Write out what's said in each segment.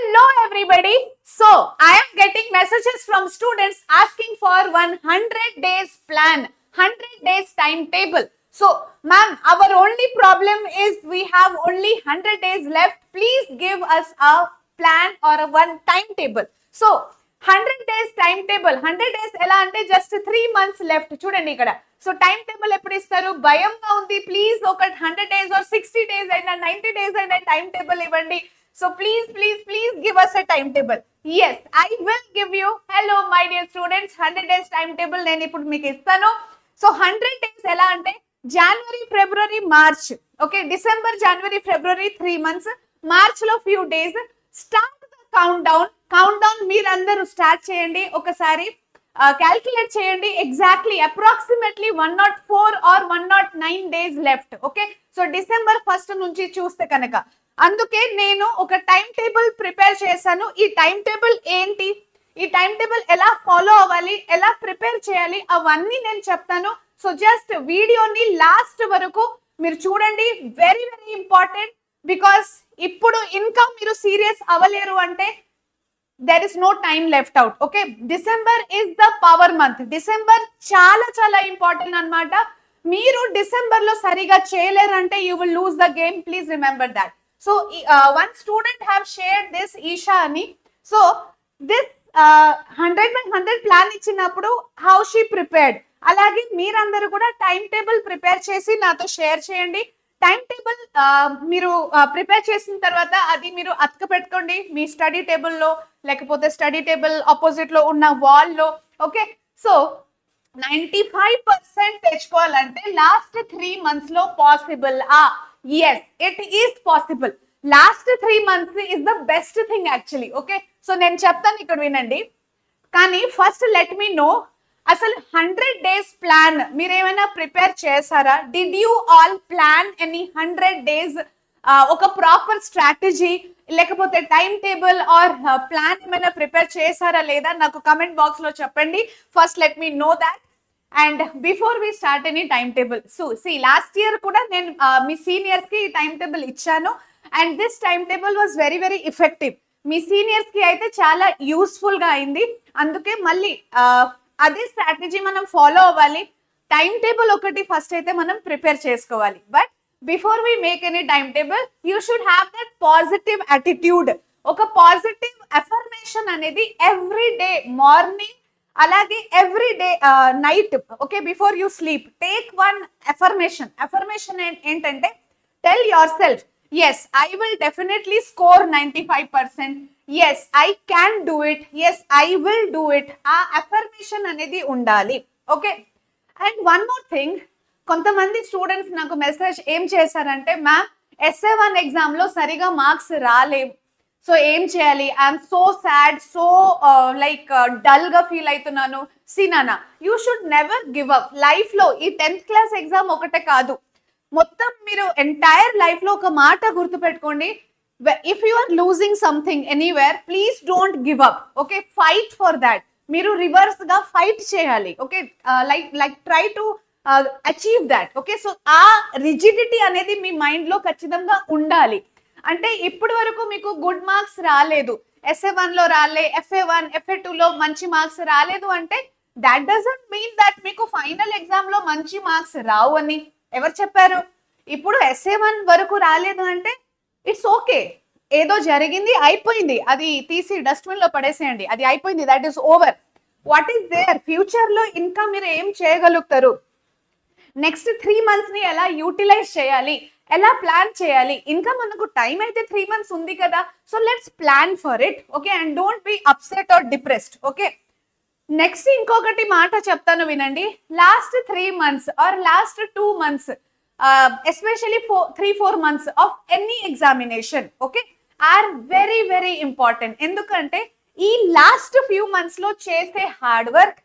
Hello everybody. So I am getting messages from students asking for 100 days plan, 100 days timetable. So ma'am, our only problem is we have only 100 days left. Please give us a plan or a one timetable. So 100 days timetable, 100 days ఎలా అంటే just 3 months left. చూడండి ఇక్కడ. So time table ఎప్పుడు ఇస్తారు? భయంగా ఉంది. Please ఒక 100 days or 60 days అయినా 90 days అయినా టైం టేబుల్ ఇవ్వండి. So please give us a timetable. Yes, I will give you. Hello my dear students, 100 days timetable నేను ఇప్పుడు మీకు ఇస్తాను. సో 100 days ఎలా అంటే జనవరి, ఫిబ్రవరి, మార్చ్. ఓకే, డిసెంబర్, జనవరి, ఫిబ్రవరి 3 months. మార్చ్ లో few days. Start the count down మీరందరూ start చేయండి. ఒకసారి క్యాల్కులేట్ చేయండి. Exactly approximately 104 or 109 days left. Okay, so December 1st నుంచి చూస్తే కనుక అందుకే నేను ఒక టైం టేబుల్ ప్రిపేర్ చేశాను. ఈ టైం టేబుల్ ఏంటి, ఈ టైం టేబుల్ ఎలా ఫాలో అవ్వాలి, ఎలా ప్రిపేర్ చేయాలి, అవన్నీ నేను చెప్తాను. సో జస్ట్ వీడియోని లాస్ట్ వరకు మీరు చూడండి. Very very important. బికాస్ ఇప్పుడు ఇంకా మీరు సీరియస్ అవ్వలేరు అంటే there is no time left out. Okay, December is the power month. December చాలా చాలా ఇంపార్టెంట్ అన్నమాట. మీరు డిసెంబర్ లో సరిగా చేయలేరంటే you will lose the game. Please remember that. So one student have shared this, Isha ani. So this 100/100 plan ఇచ్చినప్పుడు how she prepared, అలాగే మీరందరూ కూడా టైం టేబుల్ ప్రిపేర్ చేసి నాతో షేర్ చేయండి. టైం టేబుల్ మీరు ప్రిపేర్ చేసిన తర్వాత అది మీరు అతక పెట్టుకోండి మీ స్టడీ టేబుల్లో, లేకపోతే స్టడీ టేబుల్ ఆపోజిట్ లో ఉన్న వాల్ లో. ఓకే, సో 95% తెచ్చుకోవాలంటే లాస్ట్ 3 months లో possible. Yes, it is possible. Last 3 months is the best thing actually. Okay, so నేను చెప్తాను, ఇక్కడ వినండి. కానీ ఫస్ట్ లెట్ మీ నో, అసలు 100 days ప్లాన్ మీరు ఏమైనా ప్రిపేర్ చేశారా? Did you all plan any 100 days ఒక ప్రాపర్ స్ట్రాటజీ లేకపోతే టైం టేబుల్ ఆర్ ప్లాన్ ఏమైనా ప్రిపేర్ చేశారా లేదా? నాకు కమెంట్ బాక్స్ లో చెప్పండి. First let me know that. And before we start any time table, so see last year కూడా నేను మీ సీనియర్స్ కి టైం టేబుల్ ఇచ్చాను. And this time table was very very effective. మీ సీనియర్స్ కి అయితే చాలా యూస్ఫుల్ గా అయింది. అందుకే మళ్ళీ అదే స్ట్రాటజీ మనం ఫాలో అవ్వాలి. టైం టేబుల్ ఒకటి ఫస్ట్ అయితే మనం ప్రిపేర్ చేసుకోవాలి. But before we make any time table you should have that positive attitude. ఒక పాజిటివ్ అఫర్మేషన్ అనేది ఎవ్రీ డే మార్నింగ్, అలాగే every day night. Okay, before you sleep take one affirmation. Affirmation ఏంటంటే tell yourself, yes I will definitely score 95%. Yes I can do it. Yes I will do it. ఆ affirmation అనేది ఉండాలి. Okay, and one more thing, కొంతమంది students నాకు message ఏం చేశారంటే, ma'am SA1 exam లో సరిగా మార్క్స్ రాలేవు, సో ఏం చేయాలి? I'm so sad, so like dull గా ఫీల్ అవుతున్నాను. సినానా, you should never give up. Life లో ఈ 10th క్లాస్ ఎగ్జామ్ ఒకటే కాదు, మొత్తం మీరు ఎంటైర్ లైఫ్ లో ఒక మాట గుర్తుపెట్టుకోండి. If you are losing something anywhere, please don't give up. Okay, fight for that. మీరు రివర్స్ గా ఫైట్ చేయాలి. Okay, like try to achieve that. Okay, so ఆ రిజిడిటీ అనేది మీ మైండ్ లో ఖచ్చితంగా ఉండాలి. అంటే ఇప్పటి వరకు మీకు గుడ్ మార్క్స్ రాలేదు, SA1 లో రాలే, FA1 FA2 లో మంచి మార్క్స్ రాలేదు అంటే దాట్ డజంట్ మీన్ దట్ మీకు ఫైనల్ ఎగ్జామ్ లో మంచి మార్క్స్ రావు అని. ఎవరు చెప్పారు? ఇప్పుడు SA1 వరకు రాలేదు అంటే ఇట్స్ ఓకే, ఏదో జరిగింది, అయిపోయింది, అది తీసి డస్ట్బిన్ లో పడేసేయండి, అది అయిపోయింది, that is over. What is there? Future లో ఇంకా మీరు ఏం చేయగలుగుతారు? నెక్స్ట్ 3 months ని ఎలా యూటిలైజ్ చేయాలి, ఎలా ప్లాన్ చేయాలి? ఇంకా మనకు టైం అయితే 3 months ఉంది కదా, so let's plan for it. Okay, and don't be upset or depressed. Okay, next ఇంకొకటి మాట చెప్తాను వినండి. Last 3 months or last 2 months, especially 3-4 months of any examination, okay, are very very important. ఎందుకంటే ఈ లాస్ట్ ఫ్యూ months లో చేసే hard work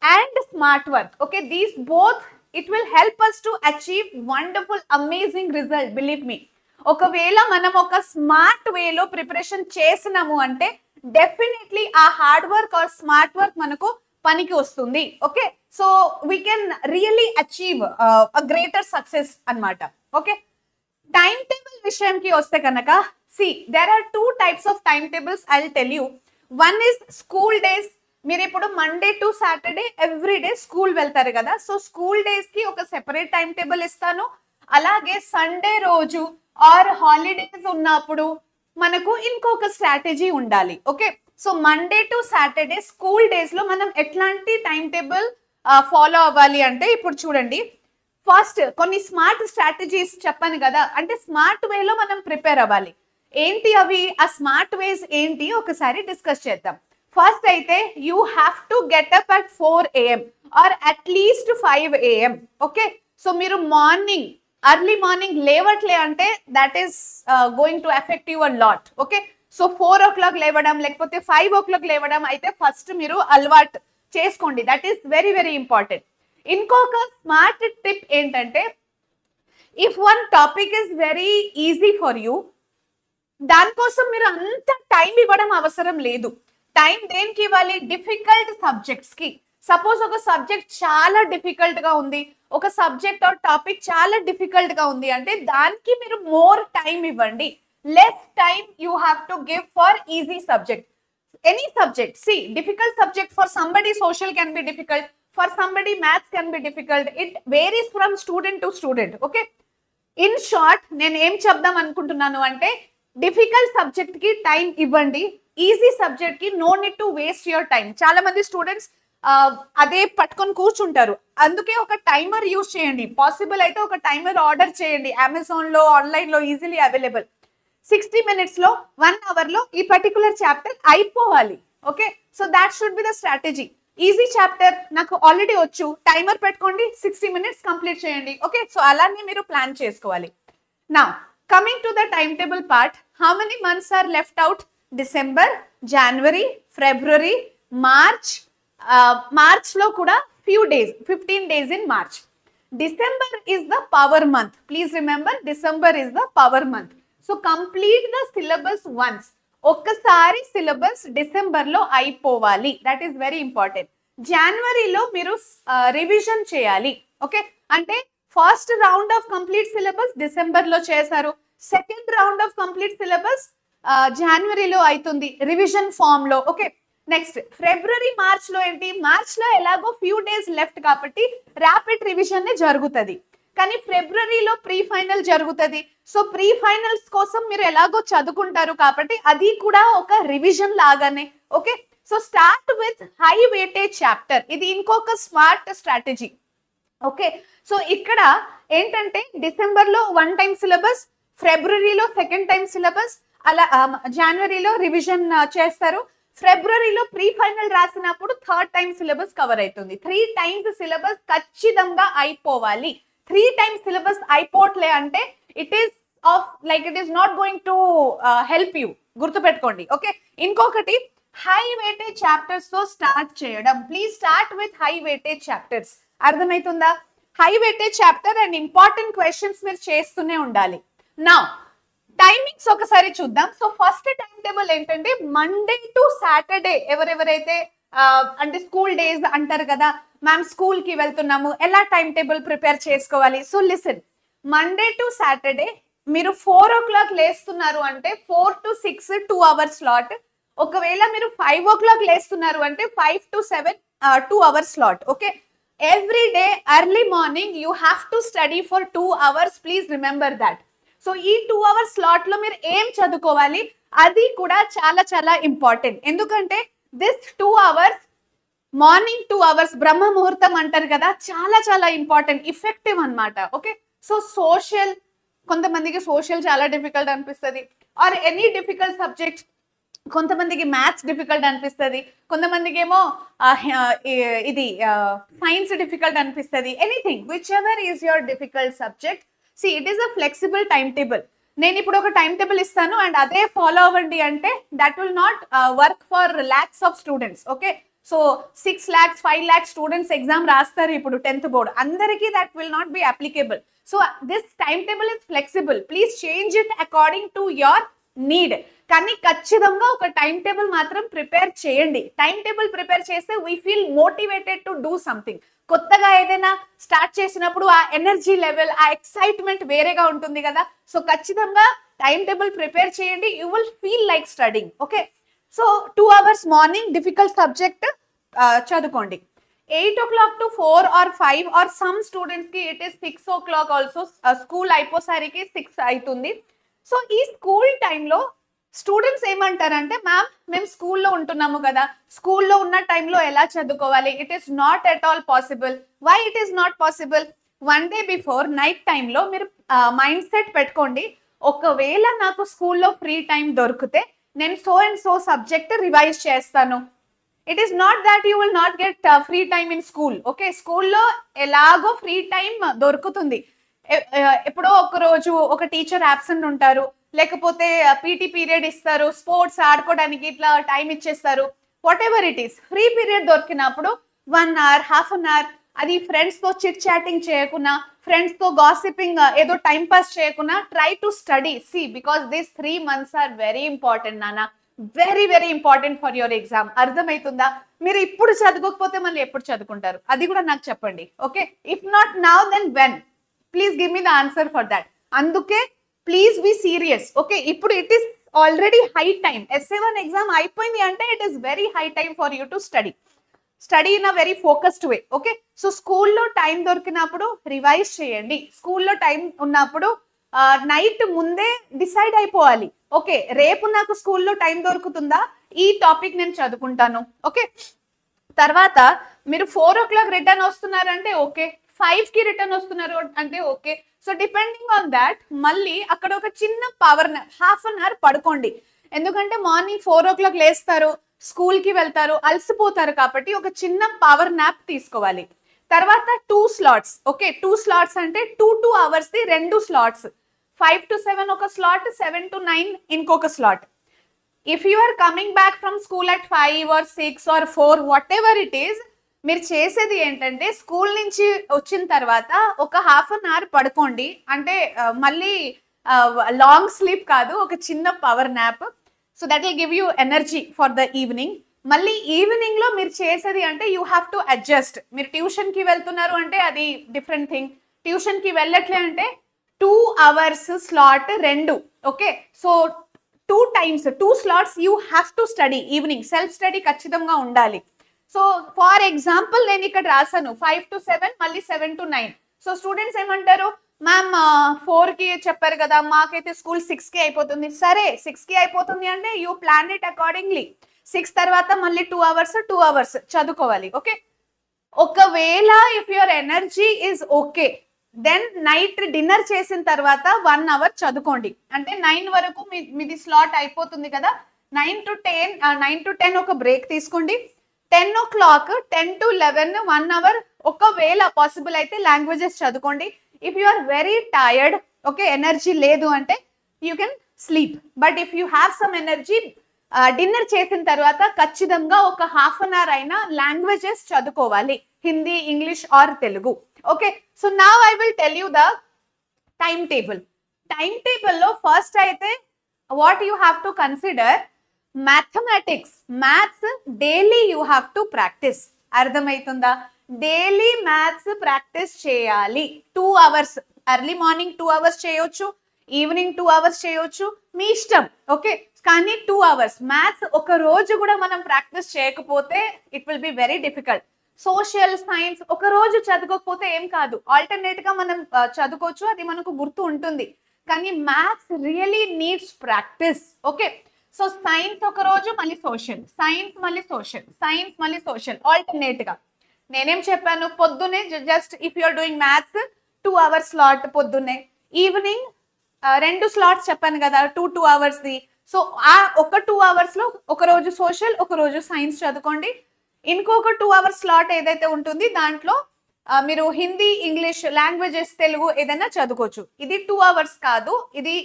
and smart work, okay, these both it will help us to achieve wonderful amazing result. Believe me, ఒకవేళ మనం ఒక smart వేలో preparation చేసినాము అంటే డెఫినెట్లీ ఆ hard work or smart work మనకు పనికి వస్తుంది. Okay, so we can really achieve a greater success అన్నమాట. ఓకే, టైం టేబుల్ విషయానికి వస్తే కనుక See, there are two types of timetables. I'll tell you. One is school days. మీరు ఇప్పుడు Monday to Saturday every day school వెళ్తారు కదా, so school days కి ఒక సెపరేట్ టైం టేబుల్ ఇస్తాను. అలాగే సండే రోజు ఆర్ హాలిడేస్ ఉన్నప్పుడు మనకు ఇంకొక స్ట్రాటజీ ఉండాలి. Okay, so Monday to Saturday school days లో మనం ఎట్లాంటి టైం టేబుల్ ఫాలో అవ్వాలి అంటే, ఇప్పుడు చూడండి, ఫస్ట్ కొన్ని స్మార్ట్ స్ట్రాటజీస్ చెప్పాను కదా, అంటే స్మార్ట్ వేలో మనం ప్రిపేర్ అవ్వాలి. ఏంటి అవి, ఆ స్మార్ట్ వేస్ ఏంటి ఒకసారి డిస్కస్ చేద్దాం. ఫస్ట్ అయితే you have to get up at 4 AM or at least 5 AM. Okay, so మీరు మార్నింగ్ ఎర్లీ మార్నింగ్ లేవట్లే అంటే that is going to effect your lot. Okay, so 4 o'clock లేవడం లేకపోతే 5 o'clock లేవడం అయితే ఫస్ట్ మీరు అలవాటు చేసుకోండి. That is very very important. ఇంకొక స్మార్ట్ టిప్ ఏంటంటే, if one topic is very easy for you, దానికోసం మీరు అంత టైం ఇవ్వడం అవసరం లేదు. టైం దేనికి ఇవ్వాలి, డిఫికల్ట్ సబ్జెక్ట్స్ కి. సపోజ్ ఒక సబ్జెక్ట్ చాలా డిఫికల్ట్ గా ఉంది, ఒక సబ్జెక్ట్ ఆర్ టాపిక్ చాలా డిఫికల్ట్ గా ఉంది అంటే దానికి మీరు మోర్ టైం ఇవ్వండి. Less time you have to give for easy subject. Any subject, see difficult subject for somebody social can be difficult, for somebody maths can be difficult. It varies from student to student. Okay, in short నేను ఏం చెప్దాం అనుకుంటున్నాను అంటే, difficult subject కి time ఇవ్వండి, easy subject కి no need to waste your time. చాలా మంది స్టూడెంట్స్ అదే పట్టుకొని కూర్చుంటారు, అందుకే ఒక టైమర్ యూజ్ చేయండి. పాసిబుల్ అయితే ఒక టైమర్ ఆర్డర్ చేయండి, అమెజాన్ లో ఆన్లైన్ లో ఈజీలీ అవైలబుల్. 60 minutes లో 1 hour లో ఈ పర్టికులర్ చాప్టర్ అయిపోవాలి. Okay, so that should be the strategy. Easy chapter నాకు ఆల్రెడీ వచ్చు, టైమర్ పెట్టుకోండి, 60 minutes కంప్లీట్ చేయండి. ఓకే, సో అలానే మీరు ప్లాన్ చేసుకోవాలి. నా coming to the time table part, how many months or left out? December, January, February, March. March లో కూడా few days, 15 days in March. December is the power month. Please remember, December is the power month. So complete the syllabus once. ఒక్కసారి syllabus December లో అయిపోవాలి. That is very important. జనవరిలో మీరు revision చేయాలి. Okay, అంటే first round of complete syllabus December లో చేశారు, second round of complete syllabus జనవరిలో అవుతుంది రివిజన్ ఫామ్ లో. ఓకే, నెక్స్ట్ ఫిబ్రవరి, మార్చ్ లో ఏంటి, మార్చ్ లో ఎలాగో ఫ్యూ డేస్ లెఫ్ట్ కాబట్టి ర్యాపిడ్ రివిజన్ జరుగుతుంది. కానీ ఫిబ్రవరిలో ప్రీ ఫైనల్ జరుగుతుంది. సో ప్రీ ఫైనల్స్ కోసం మీరు ఎలాగో చదువుకుంటారు కాబట్టి అది కూడా ఒక రివిజన్ లాగానే. Okay, so start with high weightage chapter. ఇది ఇంకొక స్మార్ట్ స్ట్రాటజీ. ఓకే, సో ఇక్కడ ఏంటంటే డిసెంబర్ లో 1 time సిలబస్, ఫిబ్రవరిలో 2nd time సిలబస్, అలా జనవరిలో రివిజన్ చేస్తారు. ఫిబ్రవరిలో ప్రీ ఫైనల్ రాసినప్పుడు 3rd time సిలబస్ కవర్ అవుతుంది. 3 times సిలబస్ ఖచ్చితంగా అయిపోవాలి. 3 times సిలబస్ అయిపోవట్లే అంటే it is of like it is not going to help you. గుర్తుపెట్టుకోండి. ఓకే, ఇంకొకటి హై వెయిటేజ్ చాప్టర్స్ తో స్టార్ట్ చేయడం. Please start with high weightage chapters. అర్థమవుతుందా? High weightage chapter and important questions మీరు చేస్తూనే ఉండాలి. నా టైమింగ్స్ ఒకసారి చూద్దాం. సో ఫస్ట్ టైం టేబుల్ ఏంటంటే, మండే టు సాటర్డే ఎవరెవరైతే అంటే స్కూల్ డేస్ అంటారు కదా, మ్యామ్ స్కూల్ కి వెళ్తున్నాము, ఎలా టైం టేబుల్ ప్రిపేర్ చేసుకోవాలి. So listen, Monday to Saturday మీరు 4 o'clock లేస్తున్నారు అంటే 4 to 6 2 hours స్లాట్. ఒకవేళ మీరు 5 o'clock లేస్తున్నారు అంటే 5 to 7 2 hours slot. Okay, every day early morning you have to study for 2 hours. Please remember that. So ఈ 2 hours slot లో మీరు ఏం చదువుకోవాలి అది కూడా చాలా చాలా ఇంపార్టెంట్. ఎందుకంటే దిస్ 2 hours, మార్నింగ్ 2 hours బ్రహ్మ ముహూర్తం అంటారు కదా, చాలా చాలా ఇంపార్టెంట్, ఇఫెక్టివ్ అన్నమాట. ఓకే, సో సోషల్, కొంతమందికి సోషల్ చాలా డిఫికల్ట్ అనిపిస్తుంది, ఆర్ ఎనీ డిఫికల్ట్ సబ్జెక్ట్. కొంతమందికి మ్యాథ్స్ డిఫికల్ట్ అనిపిస్తుంది, కొంతమందికి ఏమో ఇది సైన్స్ డిఫికల్ట్ అనిపిస్తుంది. Anything which ever is your difficult subject. See it is a flexible time table. నేను ఇప్పుడు ఒక టైం టేబుల్ ఇస్తాను అండ్ అదే ఫాలో అవ్వండి అంటే that will not work for lakhs of students. Okay, so 6 lakhs 5 lakhs students exam రాస్తారు ఇప్పుడు 10th board, అందరికీ that will not be applicable. So this time table is flexible. Please change it according to your need. కానీ ఖచ్చితంగా ఒక time table మాత్రం prepare చేయండి. Time table prepare చేస్తే we feel motivated to do something. కొత్తగా ఏదైనా start చేసినప్పుడు ఆ ఎనర్జీ లెవెల్, ఆ ఎక్సైట్మెంట్ వేరేగా ఉంటుంది కదా. సో ఖచ్చితంగా టైం టేబుల్ ప్రిపేర్ చేయండి, you will feel like studying. Okay, so 2 hours morning difficult subject చదువుకోండి. 8 o'clock to 4 or 5 or some students కి it is 6 o'clock also, school అయిపోసరికి 6 అవుతుంది. సో ఈ స్కూల్ టైంలో స్టూడెంట్స్ ఏమంటారంటే, మ్యామ్ మేము స్కూల్లో ఉంటున్నాము కదా, స్కూల్లో ఉన్న టైంలో ఎలా చదువుకోవాలి? It is not at all possible. Why it is not possible? 1 day before night టైంలో మీరు మైండ్ సెట్ పెట్టుకోండి, ఒకవేళ నాకు స్కూల్లో ఫ్రీ టైం దొరికితే నేను so and so subject revise చేస్తాను. It is not that you will not get free time in school. Okay, స్కూల్లో ఎలాగో ఫ్రీ టైం దొరుకుతుంది. ఎప్పుడో ఒక రోజు ఒక టీచర్ అబ్సెంట్ ఉంటారు, లేకపోతే పీటీ పీరియడ్ ఇస్తారు, స్పోర్ట్స్ ఆడుకోవడానికి ఇట్లా టైం ఇచ్చేస్తారు. Whatever it is, free period దొరికినప్పుడు 1 hour, half an hour, అది ఫ్రెండ్స్ తో చిట్ చాటింగ్ చేయకుండా, ఫ్రెండ్స్ తో గాసిపింగ్ ఏదో టైం పాస్ చేయకుండా, try to study. See, because these 3 months are very important నాన్న, very very important for your exam. అర్థమవుతుందా? మీరు ఇప్పుడు చదువుకోకపోతే మళ్ళీ ఎప్పుడు చదువుకుంటారు? అది కూడా నాకు చెప్పండి. Okay, if not now then when? Please give me the answer for that. అందుకే ప్లీజ్ బి సీరియస్. ఓకే, ఇప్పుడు it is already high time. SA1 exam అయిపోయింది అంటే it is very high time for you to study in a very focused way. Okay, so స్కూల్లో time దొరికినప్పుడు revise చేయండి. స్కూల్లో time ఉన్నప్పుడు night ముందే decide అయిపోవాలి. ఓకే, రేపు నాకు స్కూల్లో టైం దొరుకుతుందా, ఈ టాపిక్ నేను చదువుకుంటాను. ఓకే, తర్వాత మీరు 4 o'clock రిటర్న్ వస్తున్నారంటే ఓకే, 5 కి రిటర్న్ వస్తున్నారు అంటే okay. So depending on that మళ్ళీ అక్కడ ఒక చిన్న పవర్ హాఫ్ అన్ అవర్ పడుకోండి. ఎందుకంటే మార్నింగ్ 4 o'clock లేస్తారు, స్కూల్ కి వెళ్తారు, అలసిపోతారు, కాబట్టి ఒక చిన్న పవర్ నాప్ తీసుకోవాలి. తర్వాత 2 slots. ఓకే, 2 slots అంటే 2 hours ది 2 slots. 5 to 7 ఒక స్లాట్, 7 to 9 ఇంకొక slot. If you are coming back from school at 5 or 6 or 4, whatever it is, మీరు చేసేది ఏంటంటే స్కూల్ నుంచి వచ్చిన తర్వాత ఒక హాఫ్ అన్ అవర్ పడుకోండి. అంటే మళ్ళీ లాంగ్ స్లీప్ కాదు, ఒక చిన్న power nap. So that will give you energy for the evening. మళ్ళీ ఈవినింగ్ లో మీరు చేసేది అంటే యూ హ్యావ్ టు అడ్జస్ట్. మీరు ట్యూషన్ కి వెళ్తున్నారు అంటే అది డిఫరెంట్ థింగ్. ట్యూషన్ కి వెళ్ళట్లే అంటే 2 hours slot 2. Okay, so 2 times 2 slots you have to study. Evening self study ఖచ్చితంగా ఉండాలి. సో ఫర్ ఎగ్జాంపుల్ నేను ఇక్కడ రాసాను 5 to 7, మళ్ళీ 7 to 9. సో స్టూడెంట్స్ ఏమంటారు, మ్యామ్ 4 కి చెప్పారు కదా, మాకైతే స్కూల్ 6 కి అయిపోతుంది. సరే, 6 కి అయిపోతుంది అంటే యూ ప్లాన్ ఇట్ అకార్డింగ్లీ. 6 తర్వాత మళ్ళీ 2 hours చదువుకోవాలి. ఓకే, ఒకవేళ if your energy is okay, then night dinner చేసిన తర్వాత 1 hour చదువుకోండి. అంటే 9 వరకు మీది స్లాట్ అయిపోతుంది కదా. 9 to 10 ఒక బ్రేక్ తీసుకోండి. 10 o'clock 10 to 11 1 hour ఒకవేళ పాసిబుల్ అయితే లాంగ్వేజెస్ చదువుకోండి. If you are very tired, okay, energy లేదు అంటే you can sleep. But if you have some energy, dinner చేసిన తర్వాత ఖచ్చితంగా ఒక హాఫ్ అన్ అవర్ అయినా లాంగ్వేజెస్ చదువుకోవాలి, Hindi, English or Telugu. Okay, so now I will tell you the time table. Time టేబుల్లో first అయితే what you have to consider, mathematics, maths daily you have to practise. అర్థమవుతుందా? Daily maths practice చేయాలి. 2 hours, early morning 2 hours చేయొచ్చు, evening 2 hours చేయొచ్చు, మీ ఇష్టం. Okay, కానీ 2 hours maths ఒక రోజు కూడా మనం ప్రాక్టీస్ చేయకపోతే it will be very difficult. Social science ఒక రోజు చదువుకోకపోతే ఏం కాదు, ఆల్టర్నేట్ గా మనం చదువుకోవచ్చు, అది మనకు గుర్తు ఉంటుంది. కానీ maths really needs practice. Okay, so science ఒక రోజు, మళ్ళీ సోషల్, సైన్స్ మళ్ళీ సోషల్, సైన్స్ మళ్ళీ సోషల్, ఆల్టర్నేట్ గా. నేనేం చెప్పాను, పొద్దునే just if you're doing maths 2 hours slot పొద్దున్నే, ఈవినింగ్ 2 slots చెప్పాను కదా, 2 hours ది. సో ఆ ఒక 2 hours లో ఒక రోజు సోషల్, ఒక రోజు సైన్స్ చదువుకోండి. ఇంకొక 2 hours స్లాట్ ఏదైతే ఉంటుంది దాంట్లో మీరు హిందీ, ఇంగ్లీష్, లాంగ్వేజెస్, తెలుగు ఏదైనా చదువుకోవచ్చు. ఇది 2 hours కాదు, ఇది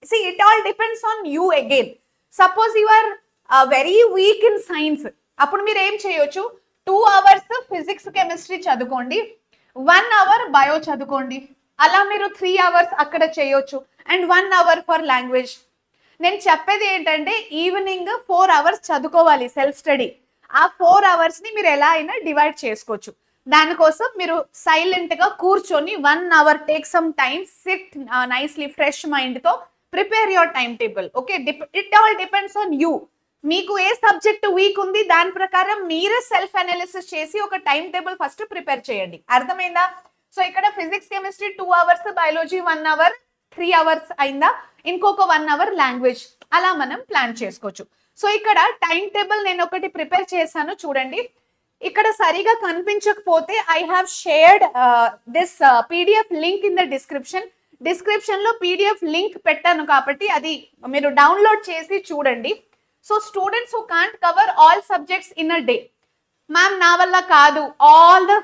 see it all depends on you again. Suppose you are very weak in science, అప్పుడు మీరు ఏం చేయొచ్చు, 2 hours ఫిజిక్స్, కెమిస్ట్రీ చదువుకోండి, 1 hour బయో చదువుకోండి. అలా మీరు 3 hours అక్కడ చేయొచ్చు, అండ్ 1 hour ఫర్ లాంగ్వేజ్. నేను చెప్పేది ఏంటంటే ఈవినింగ్ 4 hours చదువుకోవాలి సెల్ఫ్ స్టడీ. ఆ 4 hours ని మీరు ఎలా అయినా డివైడ్ చేసుకోవచ్చు. దానికోసం మీరు సైలెంట్ గా కూర్చొని 1 hour take some time, sit nicely, fresh mind తో prepare your time table. Okay, it all depends on you. మీకు ఏ సబ్జెక్ట్ వీక్ ఉంది దాని ప్రకారం మీరే సెల్ఫ్ అనాలిసిస్ చేసి ఒక టైం టేబుల్ ఫస్ట్ ప్రిపేర్ చేయండి. అర్థమైందా? సో ఇక్కడ physics chemistry 2 hours, biology 1 hour, 3 hours అయిందా, ఇంకొక 1 hour లాంగ్వేజ్, అలా మనం ప్లాన్ చేసుకోవచ్చు. సో ఇక్కడ టైం టేబుల్ నేను ఒకటి ప్రిపేర్ చేశాను చూడండి. ఇక్కడ సరిగా కనిపించకపోతే I have shared this PDF link in the description లో పీడిఎఫ్ లింక్ పెట్టాను కాబట్టి అది మీరు డౌన్లోడ్ చేసి చూడండి. So students who can't cover all subjects in a day, ma'am నా వల్ల కాదు ఆల్ ద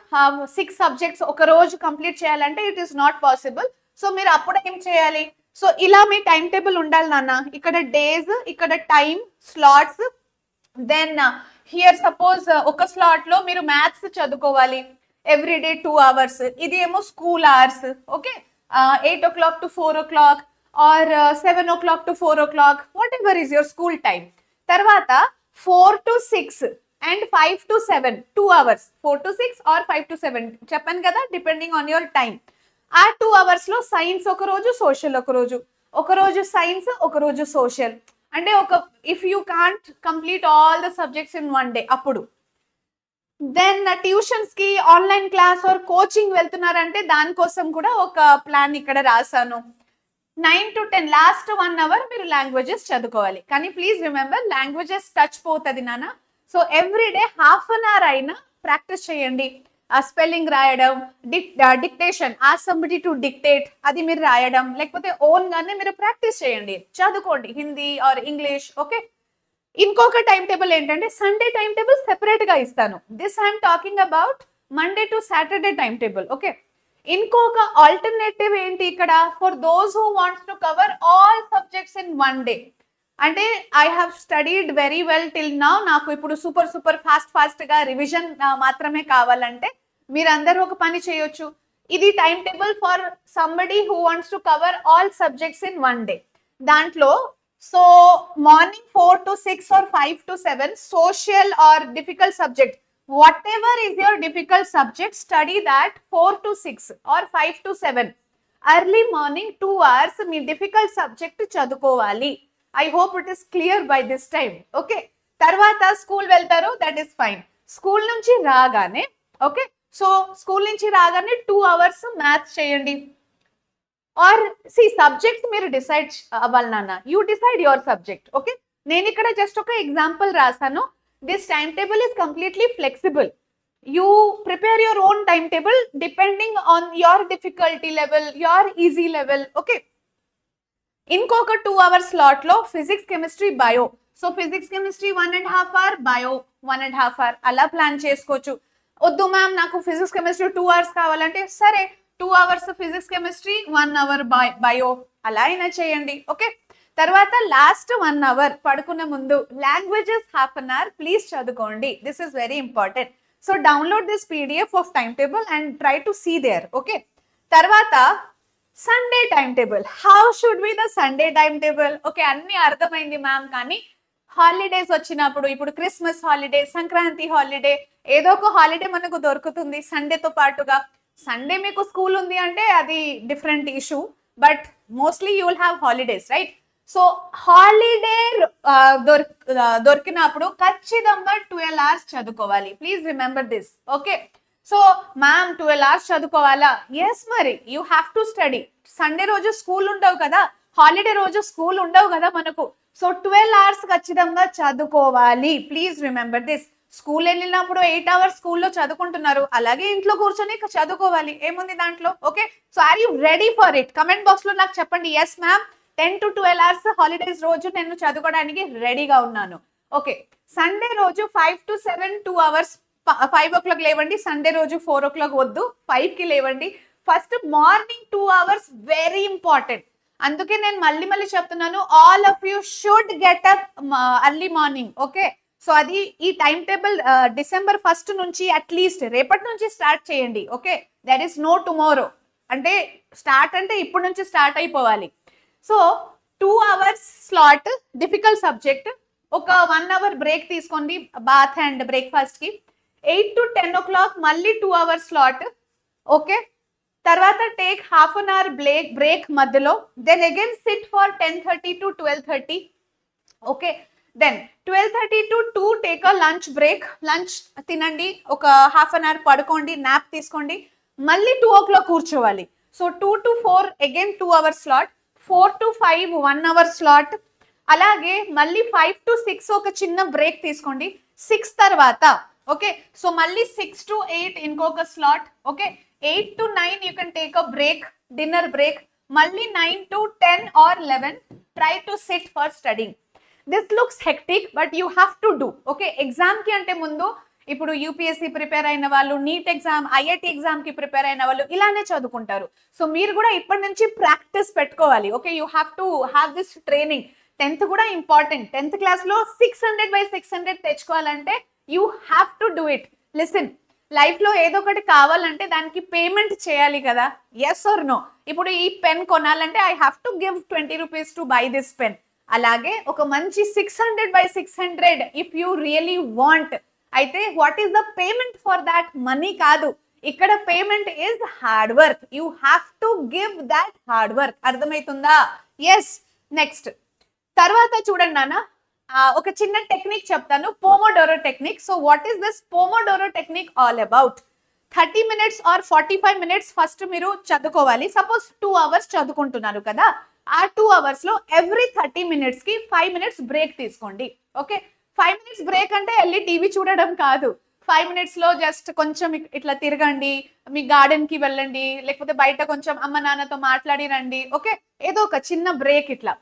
6 subjects ఒక రోజు కంప్లీట్ చేయాలంటే it is not possible. So మీరు అప్పుడు ఏం చేయాలి? సో ఇలా మీ టైం టేబుల్ ఉండాలి నాన్న. ఇక్కడ డేస్, ఇక్కడ time slots, then here suppose ఒక స్లాట్ లో మీరు మ్యాథ్స్ చదువుకోవాలి ఎవ్రీడే 2 hours, ఇది ఏమో school hours. Okay, 8 o'clock to 4 o'clock or 7 o'clock to 4 o'clock, whatever is your school time. తర్వాత 4 to 6 and 5 to 7 2 hours, 4 to 6 or 5 to 7 చెప్పాను కదా, depending on your time. ఆ 2 hours లో science ఒక రోజు, social ఒక రోజు సైన్స్, ఒక రోజు సోషల్. అంటే if you can't complete all the subjects in 1 day అప్పుడు. దెన్ ట్యూషన్స్ కి ఆన్లైన్ క్లాస్ ఆర్ కోచింగ్ వెళ్తున్నారంటే దానికోసం కూడా ఒక ప్లాన్ ఇక్కడ రాసాను. 9 to 10 లాస్ట్ 1 hour మీరు లాంగ్వేజెస్ చదువుకోవాలి. కానీ ప్లీజ్ రిమెంబర్ లాంగ్వేజెస్ టచ్ పోతుంది నాన్న. సో ఎవ్రీడే ½ an hour అయినా ప్రాక్టీస్ చేయండి. స్పెల్లింగ్ రాయడం, dictation, ask somebody to dictate, అది మీరు రాయడం, లేకపోతే ఓన్ గానే మీరు ప్రాక్టీస్ చేయండి, చదువుకోండి హిందీ ఆర్ ఇంగ్లీష్. ఓకే, ఇంకొక టైం టేబుల్ ఏంటంటే సండే టైం టేబుల్ సెపరేట్ గా ఇస్తాను. This I'm talking about Monday to Saturday time table. Okay, ఇంకొక ఆల్టర్నేటివ్ ఏంటి ఇక్కడ, for those who wants to cover all subjects in 1 day. అంటే I have studied very well till now, నాకు ఇప్పుడు super fast గా revision మాత్రమే కావాలంటే మీరందరూ ఒక పని చేయొచ్చు. ఇది time table for somebody who wants to cover all subjects in 1 day. దాంట్లో so morning 4 to 6 or 5 to 7 social or difficult subject, whatever is your difficult subject, study that 4 to 6 or 5 to 7 early morning 2 hours me difficult subject చదువుకోవాలి. I hope it is clear by this time. Okay, తర్వాత school వెళ్తారు, that is fine. School నుంచి రాగానే okay, so school నుంచి రాగానే 2 hours maths చేయండి. Are subjects మీరు decide అవ్వాలి నాన్న, you decide your subject. Okay, నేను ఇక్కడ జస్ట్ ఒక ఎగ్జాంపుల్ రాసాను. This timetable is completely flexible. You prepare your own timetable depending on your difficulty level, your easy level. Okay. ఇంకొక 2 hour slot లో physics chemistry bio. So physics chemistry 1.5 hour, bio 1.5 hour, అలా plan చేసుకోవచ్చు. వద్దు ma'am నాకు physics chemistry 2 hours కావాలంటే సరే 2 hours physics chemistry, 1 hour bio, అలా అయినా చేయండి. ఓకే, తర్వాత లాస్ట్ 1 hour పడుకునే ముందు లాంగ్వేజెస్ ½ an hour ప్లీజ్ చదువుకోండి. This is very important. So download this PDF of time table and try to see there. Okay, తర్వాత Sunday time table. How should be the Sunday time table? Okay, అన్ని అర్థమైంది ma'am, కానీ holidays వచ్చినప్పుడు, ఇప్పుడు Christmas holiday, Sankranti holiday, ఏదో ఒక holiday మనకు దొరుకుతుంది సండేతో పాటుగా. సండే మీకు స్కూల్ ఉంది అంటే అది different issue, but mostly you will have holidays, right? So holiday దొరికినప్పుడు ఖచ్చితంగా 12 hours చదువుకోవాలి. Please remember this. Okay, so ma'am 12 hours చదువుకోవాలా? ఎస్, మరి you have to study. Sunday రోజు స్కూల్ ఉండవు కదా, హాలిడే రోజు స్కూల్ ఉండవు కదా మనకు. సో 12 hours ఖచ్చితంగా చదువుకోవాలి. Please remember this. స్కూల్ వెళ్ళినప్పుడు 8 hours స్కూల్లో చదువుకుంటున్నారు, అలాగే ఇంట్లో కూర్చొని చదువుకోవాలి. ఏముంది దాంట్లో? Okay, so are you ready for it? Comment box లో నాకు చెప్పండి. Yes ma'am, 10 to 12 hours holidays రోజు నేను చదువుకోవడానికి రెడీగా ఉన్నాను. ఓకే, సండే రోజు 5 to 7 2 hours, 5 o'clock లేవండి. సండే రోజు 4 o'clock వద్దు, 5 కి లేవండి. First morning 2 hours very important. అందుకే నేను మళ్ళీ చెప్తున్నాను, all of you should get up early morning. Okay, so అది ఈ టైం టేబుల్ December 1st నుంచి అట్లీస్ట్ రేపటి నుంచి స్టార్ట్ చేయండి. Okay, that is no tomorrow. అంటే స్టార్ట్ అంటే ఇప్పుడు నుంచి స్టార్ట్ అయిపోవాలి. So 2 hours slot difficult subject, ఒక 1 hour బ్రేక్ తీసుకోండి బాత్ అండ్ బ్రేక్ఫాస్ట్ కి. 8 to 10 o'clock మళ్ళీ 2 hours స్లాట్. ఓకే, తర్వాత take half an hour break మధ్యలో, then again sit for 10:30 to 12:30. Okay, then 12:30 to 2 take a lunch break, lunch తినండి, ఒక half an hour పడుకోండి, nap తీసుకోండి, మళ్ళీ 2 o'clock కూర్చోవాలి. So 2 to 4 again 2 hours slot, 4 to 5 1 hour slot, అలాగే మళ్ళీ 5 to 6 ఒక చిన్న బ్రేక్ తీసుకోండి. 6 తర్వాత ఓకే, సో మళ్ళీ 6 to 8 ఇంకొక slot. Okay, 8 to 9 you can take a break, dinner break, మళ్ళీ 9 to 10 or 11 try to SIT for studying. This looks hectic but you have to do. Okay, exam కి అంటే ముందు ఇప్పుడు UPSC prepare అయిన వాళ్ళు, NEET exam, IIT exam కి prepare అయిన వాళ్ళు ఇలానే చదువుకుంటారు. సో మీరు కూడా ఇప్పటి నుంచి ప్రాక్టీస్ పెట్టుకోవాలి. Okay, you have to have this training. 10th కూడా ఇంపార్టెంట్. 10th క్లాస్ లో 600/600 తెచ్చుకోవాలంటే you have to do it. Listen, life లో ఏదో ఒకటి కావాలంటే దానికి పేమెంట్ చేయాలి కదా, ఎస్ ఆర్ నో? ఇప్పుడు ఈ పెన్ కొనాలంటే I have to give 20 rupees to buy this pen. అలాగే ఒక మంచి 600/600 ఇఫ్ యూ రియలీ వాంట్ అయితే what is the payment for that? Money కాదు, ఇక్కడ payment is hard work. You have to give that hard work. అర్థమవుతుందా? Yes. Next తర్వాత చూడండి నాన్న, ఒక చిన్న టెక్నిక్ చెప్తాను, pomodoro technique. So what is this pomodoro technique all about? 30 minutes or 45 minutes first మీరు చదువుకోవాలి. సపోజ్ 2 hours చదువుకుంటున్నారు కదా, ఆ 2 hours లో ఎవ్రీ 30 minutes కి 5 minutes బ్రేక్ తీసుకోండి. ఓకే, 5 minutes బ్రేక్ అంటే వెళ్ళి టీవీ చూడడం కాదు. 5 minutes లో జస్ట్ కొంచెం ఇట్లా తిరగండి, మీ గార్డెన్ కి వెళ్ళండి, లేకపోతే బయట కొంచెం అమ్మ నాన్నతో మాట్లాడి రండి. ఓకే, ఏదో ఒక చిన్న బ్రేక్. ఇట్లా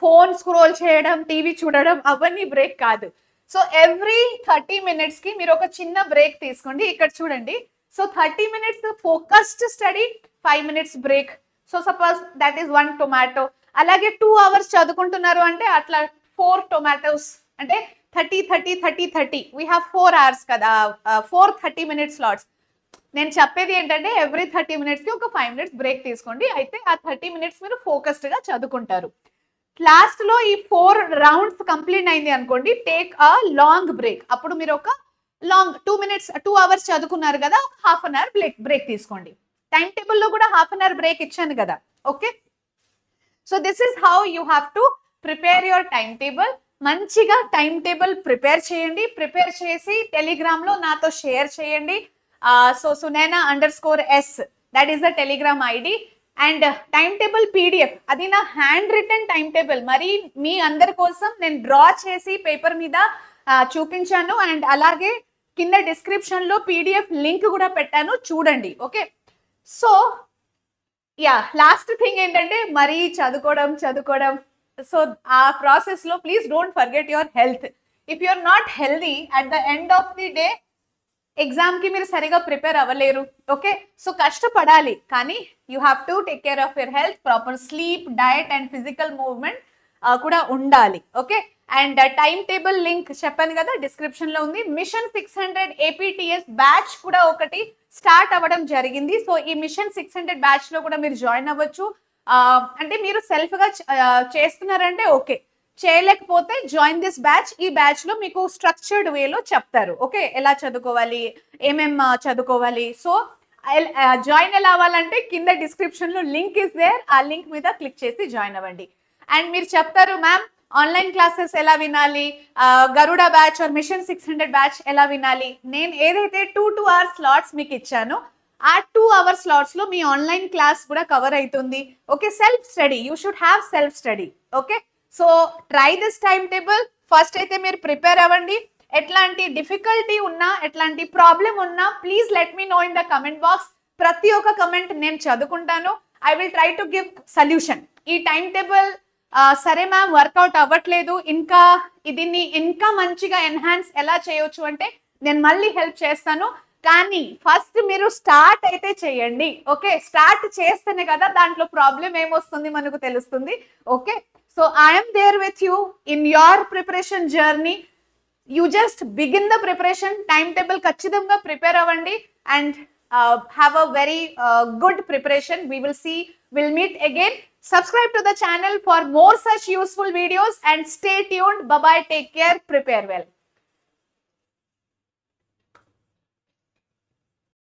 ఫోన్ స్క్రోల్ చేయడం, టీవీ చూడడం అవన్నీ బ్రేక్ కాదు. సో ఎవ్రీ 30 minutes కి మీరు ఒక చిన్న బ్రేక్ తీసుకోండి. ఇక్కడ చూడండి, so 30 minutes focused study, 5 minutes break. So suppose that is 1 tomato. అలాగే 2 hours చదువుకుంటున్నారు అంటే అట్లా 4 tomatoes అంటే 30 వీ హ్యావ్ 4 hours కదా, 4 30-minute స్లాట్స్. నేను చెప్పేది ఏంటంటే ఎవ్రీ 30 minutes కి ఒక 5 minutes బ్రేక్ తీసుకోండి. అయితే ఆ 30 minutes మీరు ఫోకస్డ్ గా చదువుకుంటారు. లాస్ట్ లో ఈ 4 rounds కంప్లీట్ అయింది అనుకోండి, టేక్ అ లాంగ్ బ్రేక్. అప్పుడు మీరు ఒక లాంగ్ 2 hours చదువుకున్నారు కదా, హాఫ్ అన్ అవర్ బ్రేక్ తీసుకోండి. టైం టేబుల్ లో కూడా హాఫ్ అన్ అవర్ బ్రేక్ ఇచ్చాను కదా. Okay, so this is how you have to prepare your time table. మంచిగా టైం టేబుల్ ప్రిపేర్ చేయండి. ప్రిపేర్ చేసి టెలిగ్రామ్ లో నాతో షేర్ చేయండి. So Sunaina_S that is the Telegram ID. And time table PDF అది నా హ్యాండ్ రిటన్ టైం టేబుల్, మరి మీ అందరి కోసం నేను డ్రా చేసి పేపర్ మీద చూపించాను. అండ్ అలాగే కింద డిస్క్రిప్షన్ లో పీడిఎఫ్ లింక్ కూడా పెట్టాను, చూడండి. Okay, so yeah last thing ఏంటంటే మరీ చదువుకోవడం. సో ఆ ప్రాసెస్ లో please don't forget your health. If you are not healthy at the end of the day exam కి మీరు సరిగా ప్రిపేర్ అవ్వలేరు. ఓకే, సో కష్టపడాలి, కానీ you have to take care of your health. Proper sleep, diet and physical movement కూడా ఉండాలి. Okay, and time table link చెప్పాను కదా, డిస్క్రిప్షన్ లో ఉంది. మిషన్ 600 APTS బ్యాచ్ కూడా ఒకటి స్టార్ట్ అవ్వడం జరిగింది. సో ఈ మిషన్ 600 బ్యాచ్ లో కూడా మీరు జాయిన్ అవ్వచ్చు. అంటే మీరు సెల్ఫ్ గా చేస్తున్నారంటే ఓకే, చేయలేకపోతే జాయిన్ దిస్ బ్యాచ్. ఈ బ్యాచ్ లో మీకు స్ట్రక్చర్డ్ వేలో చెప్తారు. ఓకే, ఎలా చదువుకోవాలి, ఏమేం చదువుకోవాలి. సో జాయిన్ ఎలా అవ్వాలంటే కింద డిస్క్రిప్షన్ లో లింక్ ఇస్ దేర్, ఆ లింక్ మీద క్లిక్ చేసి జాయిన్ అవ్వండి. అండ్ మీరు చెప్తారు మ్యామ్ ఆన్లైన్ క్లాసెస్ ఎలా వినాలి, గరుడ బ్యాచ్ ఆర్ మిషన్ 600 బ్యాచ్ ఎలా వినాలి? నేను ఏదైతే 2 hour స్లాట్స్ మీకు ఇచ్చానో ఆ 2 hour స్లాట్స్ లో మీ ఆన్లైన్ క్లాస్ కూడా కవర్ అవుతుంది. Okay, self study, you should have self study. Okay, so try this time table. First అయితే మీరు ప్రిపేర్ అవ్వండి. ఎట్లాంటి డిఫికల్టీ ఉన్నా, ఎట్లాంటి ప్రాబ్లం ఉన్నా please let me know in the comment box. ప్రతి ఒక్క కమెంట్ నేను చదువుకుంటాను. I will try to give solution. ఈ టైం టేబుల్ సరే మ్యామ్ వర్కౌట్ అవ్వట్లేదు, ఇంకా దీన్ని ఇంకా మంచిగా ఎన్హాన్స్ ఎలా చేయొచ్చు అంటే నేను మళ్ళీ హెల్ప్ చేస్తాను. కానీ ఫస్ట్ మీరు స్టార్ట్ అయితే చేయండి. ఓకే, స్టార్ట్ చేస్తేనే కదా దాంట్లో ప్రాబ్లం ఏమొస్తుంది మనకు తెలుస్తుంది. Okay, so I'm there with you in your preparation journey. You just begin the preparation. Time table ఖచ్చితంగా ప్రిపేర్ అవ్వండి and have a very good preparation. We'll meet again. Subscribe to the channel for more such useful videos and stay tuned. Bye bye, take care, prepare well.